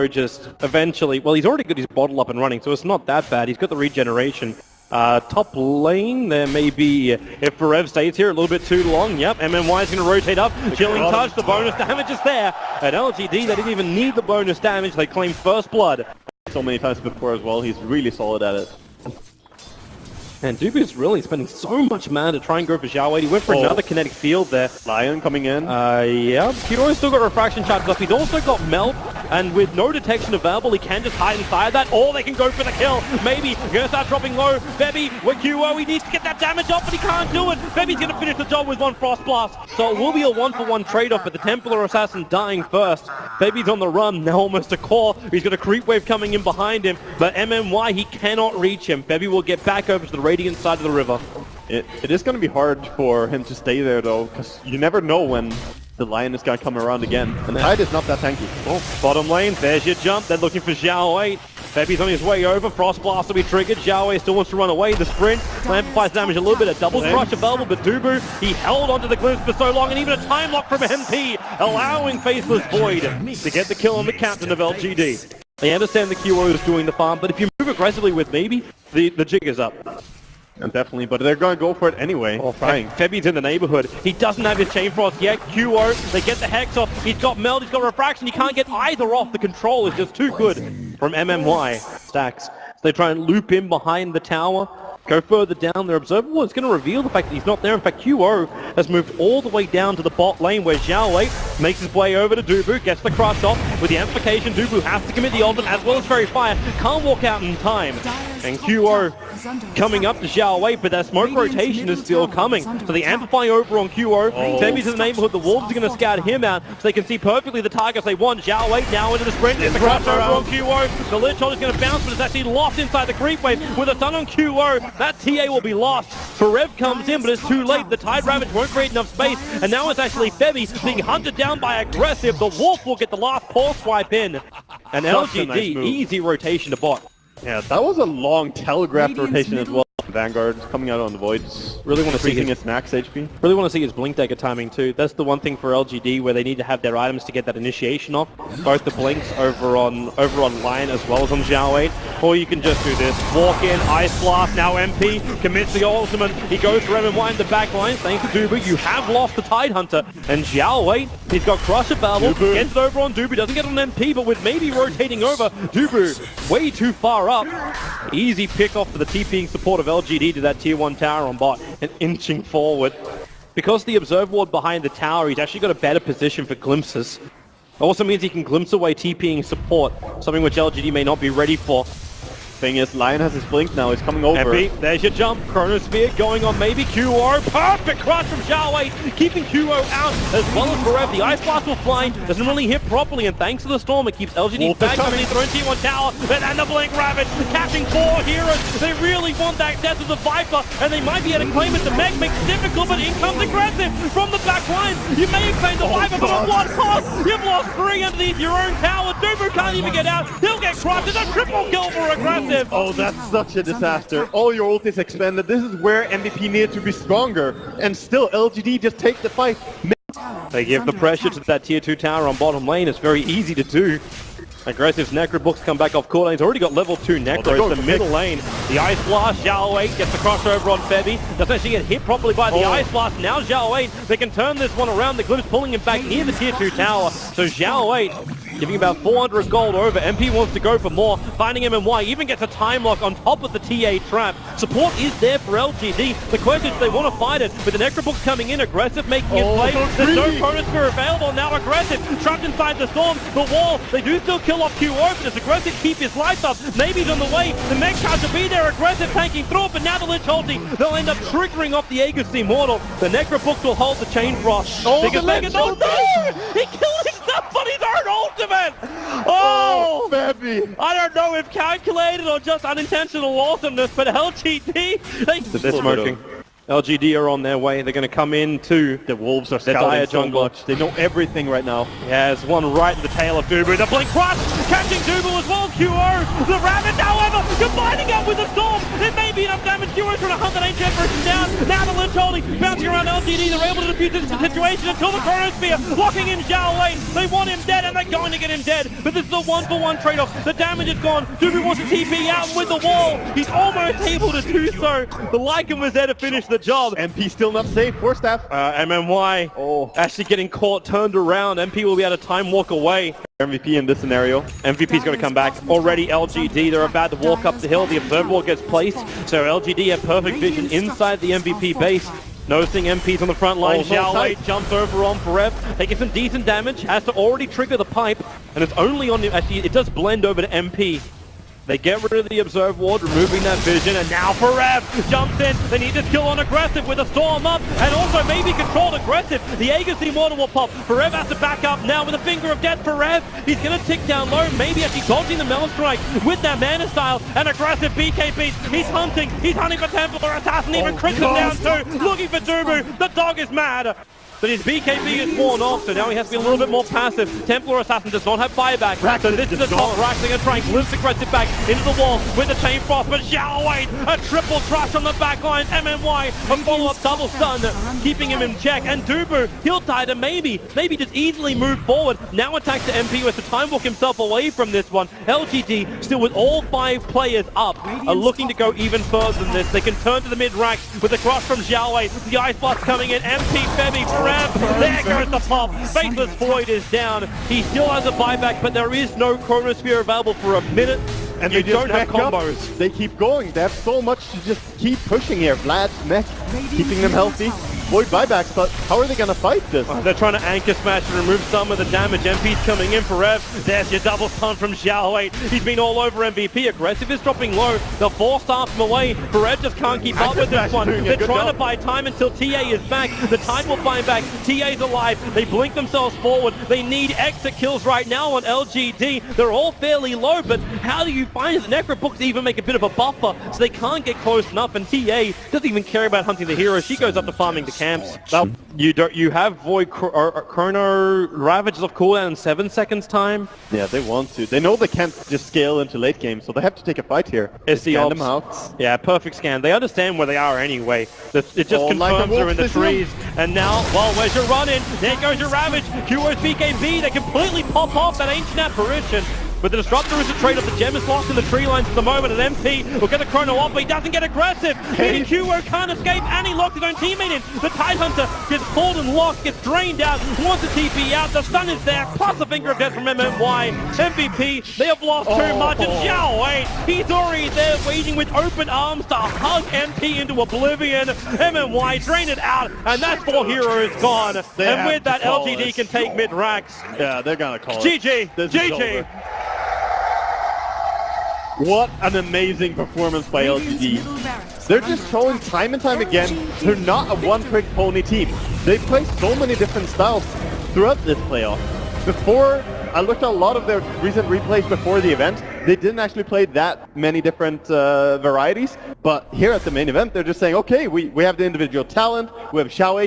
just eventually, well, he's already got his bottle up and running, so it's not that bad. He's got the regeneration. Top lane, there may be, if Forev stays here a little bit too long, yep, MMY is going to rotate up, chilling touch, the bonus damage is there. At LGD, they didn't even need the bonus damage, they claim first blood. So many times before as well, he's really solid at it. And Dubu's really spending so much mana to try and go for Xiao Wei. He went for another kinetic field there. Lion coming in. Yeah. Kiro's still got refraction charges up. He's also got melt, and with no detection available, he can just hide inside that, or they can go for the kill. Maybe gonna start dropping low. Bebby with QO, he needs to get that damage off, but he can't do it. Bebby's gonna finish the job with one Frost Blast. So it will be a 1-for-1 trade-off, but the Templar Assassin dying first. Bebby's on the run, now almost a core. He's got a creep wave coming in behind him, but MMY, he cannot reach him. Bebby will get back over to the Radiant side of the river. It is going to be hard for him to stay there though, because you never know when the Lion is going to come around again. And the Tide is not that tanky. Oh, bottom lane, there's your jump. They're looking for Xiao Wei. Bebby's on his way over. Frost Blast will be triggered. Xiao Wei still wants to run away. The sprint amplifies damage a little bit. A double crush available, but Dubu, he held onto the glimpse for so long, and even a time lock from MP, allowing Faceless Void to get the kill on the captain of LGD. They understand the QO is doing the farm, but if you move aggressively with maybe, the jig is up. And definitely, but they're going to go for it anyway. Oh, fine. Febby's in the neighborhood. He doesn't have his Chain Frost yet. QO, they get the Hex off. He's got Meld, he's got Refraction. He can't get either off. The control is just too good from MMY. Stacks. So they try and loop in behind the tower. Go further down. Their observable is going to reveal the fact that he's not there. In fact, QO has moved all the way down to the bot lane where Xiao Wei makes his way over to Dubu, gets the crush off. With the amplification, Dubu has to commit the ultimate as well as Fairy Fire. Can't walk out in time. And QO coming up to Xiao Wei, but that smoke rotation is still coming. So the amplifying over on QO. Debbie's in the neighborhood. The Wolves are going to scout him out so they can see perfectly the targets they want. Xiao Wei now into the sprint. Gets the crush over on QO. The Lich Hold is going to bounce, but it's actually lost inside the creep wave. With a stun on QO, that TA will be lost. Forev comes in, but it's too late. The Tide Ravage won't create enough space, and now it's actually Febby being hunted down by Aggressive. The Wolf will get the last paw swipe in. And LGD, nice easy rotation to bot. Yeah, that was a long telegraphed rotation as well. Vanguard coming out on the Voids. Really want to see its max HP. Really want to see his Blink Dagger timing too. That's the one thing for LGD where they need to have their items to get that initiation off. Both the Blinks over on Lion as well as on Xiao Wei. Or you can just do this. Walk in, Ice Blast, now MP, commits the ultimate. He goes for MMY in the back line. Thanks to Dubu, you have lost the Tide Hunter. And Xiao Wei, he's got Crush available, gets it over on Dubu, doesn't get on MP, but with maybe rotating over, Dubu way too far up. Easy pick off for the TPing support of LGD to that tier 1 tower on bot and inching forward. Because the observer ward behind the tower, he's actually got a better position for glimpses. Also means he can glimpse away TPing support, something which LGD may not be ready for. Thing is, Lion has his blink now, he's coming over. MP, there's your jump. Chronosphere going on maybe QO. Perfect crush from Xiao Wei, keeping QO out as well as Forev. The Ice Blast will fly, doesn't really hit properly, and thanks to the storm, it keeps LGD back coming in their own tier 1 tower. And the Blink Ravage, catching 4 heroes. They really want that death of the Viper, and they might be able to claim it. The Meg makes it difficult, but in comes Aggressive from the back line. You may have claimed the Viper, but at what cost? You've lost 3 underneath your own tower. Dubu can't even get out. He'll get crushed. It's a triple kill for Aggressive. Oh, that's such a disaster. All your ult is expended. This is where MVP needed to be stronger. And still, LGD just take the fight. They give the pressure to that tier 2 tower on bottom lane. It's very easy to do. Aggressive's Necro books come back off cooldown. He's already got level 2 Necro. It's the middle lane. The Ice Blast, Xiao Wei gets the crossover on Febby. Doesn't actually get hit properly by the Ice Blast. Now Xiao Wei, they can turn this one around. The Glimpse pulling him back near the tier 2 tower. So Xiao Wei giving about 400 gold over. MP wants to go for more. Finding MMY, even gets a time lock on top of the TA trap. Support is there for LGD. The question is they want to fight it. With the Necrobooks coming in, Aggressive making it play. There's no Chronosphere available. Now Aggressive trapped inside the storm. The wall, they do still kill off QO, but does Aggressive keep his lights up? Maybe he's on the way. The Meg charge will be there. Aggressive tanking through it, but now the Lich ulti, they'll end up triggering off the Aegis Immortal. The Necrobooks will hold the Chain Frost. The Megan, no! He killed himself on his own ultimate! Oh, baby! I don't know if calculated or just unintentional awesomeness, but LGD, they're smoking. LGD are on their way. They're going to come in too. The Wolves are dire scouting so jungle. much. They know everything right now. Yeah, there's one right in the tail of Dubu. The Blink Crush catching Dubu as well. QO, the Rabbit, however, combining up with the Storm. It may be enough damage. QO's trying to hunt that ancient version down. Now the Lynch holding, bouncing around LGD. They're able to defuse this situation until the Chronosphere locking in Zhao Wei. They want him dead, and they're going to get him dead. But this is a one-for-one trade-off. The damage is gone. Dubu wants to TP out with the wall. He's almost able to do so. The Lycan was there to finish the job. MP still not safe. Four staff. MMY actually getting caught, turned around. MP will be able to time walk away. MVP in this scenario. MVP's going to come back. Already LGD, they're about to walk up the hill. The observer wall gets placed. So LGD have perfect vision inside the MVP base. Noticing MP's on the front line. Zhao Wei jumps over on Forev, taking some decent damage. Has to already trigger the pipe. And it's only on the... Actually, it does blend over to MP. They get rid of the Observe Ward, removing that vision, and now Forev jumps in. They need to kill on aggressive with a Storm up, and also maybe controlled aggressive. The Aegis Immortal will pop. Forev has to back up now with a Finger of Death. Forev, he's going to tick down low, maybe actually dodging the Melon Strike with that Mana Style, and aggressive BKB. He's hunting for Templar Assassin, even crits him down too, looking for Dubu. The dog is mad. But his BKB is worn off, so now he has to be a little bit more passive. Templar Assassin does not have buyback, so this is the top rack. They're going to try and glimpse aggressive back into the wall with the Chain Frost, but Zhao Wei, a triple crush on the back line. MMY, a follow-up double stun, keeping him in check. And Dubu, he'll die to maybe just easily move forward. Now attacks the MP with the time walk himself away from this one. LGD, still with all 5 players up, are looking to go even further than this. They can turn to the mid-rack with the crush from Zhao Wei. The Ice Blast coming in, MP, Femi, there goes the pop. Faithless Void is down. He still has a buyback, but there is no Chronosphere available for a minute. And you they just don't have combos. Up. They keep going. They have so much to just keep pushing here. Vlad, Mech, keeping them healthy. Void buybacks, but how are they going to fight this? They're trying to anchor smash and remove some of the damage. MP's coming in for Rev. There's your double stun from Zhao Wei. He's been all over MVP. Aggressive is dropping low. The 4-star from away. Rev just can't keep up with this one. They're trying to buy time until TA is back. The Tide will find back. TA's alive. They blink themselves forward. They need exit kills right now on LGD. They're all fairly low, but how do you find the Necrobooks even make a bit of a buffer so they can't get close enough? And TA doesn't even care about hunting the hero. She goes up to farming the camps. Well, you have Void Chrono Ravages of cooldown in 7 seconds time. Yeah, they want to. They know they can't just scale into late game, so they have to take a fight here. It's the scan them out. Yeah, perfect scan. They understand where they are anyway. It just confirms they're in the trees. And now, well, where's your run-in? There goes your Ravage. QO's BKB, they completely pop off that Ancient Apparition. But the Disruptor is a trade-off. The gem is lost in the tree lines at the moment, and MP will get the Chrono off, but he doesn't get aggressive. Meaning QO can't escape, and he locks his own teammate in. The Tide Hunter gets pulled and locked, gets drained out, wants to TP out. The stun is there, plus a Finger of Death from MMY. MVP, they have lost too much, and Zhao Wei, he's already there waiting with open arms to hug MP into oblivion. MMY drain it out, and that 4 hero is gone. And with that, LGD can take mid-racks. Yeah, they're gonna call GeGe, it. GeGe. What an amazing performance by LGD. They're just showing time and time again they're not a one-trick pony team. They play so many different styles throughout this playoff. Before, I looked at a lot of their recent replays before the event. They didn't actually play that many different varieties, but here at the main event, they're just saying, okay, we have the individual talent, we have Zhao Wei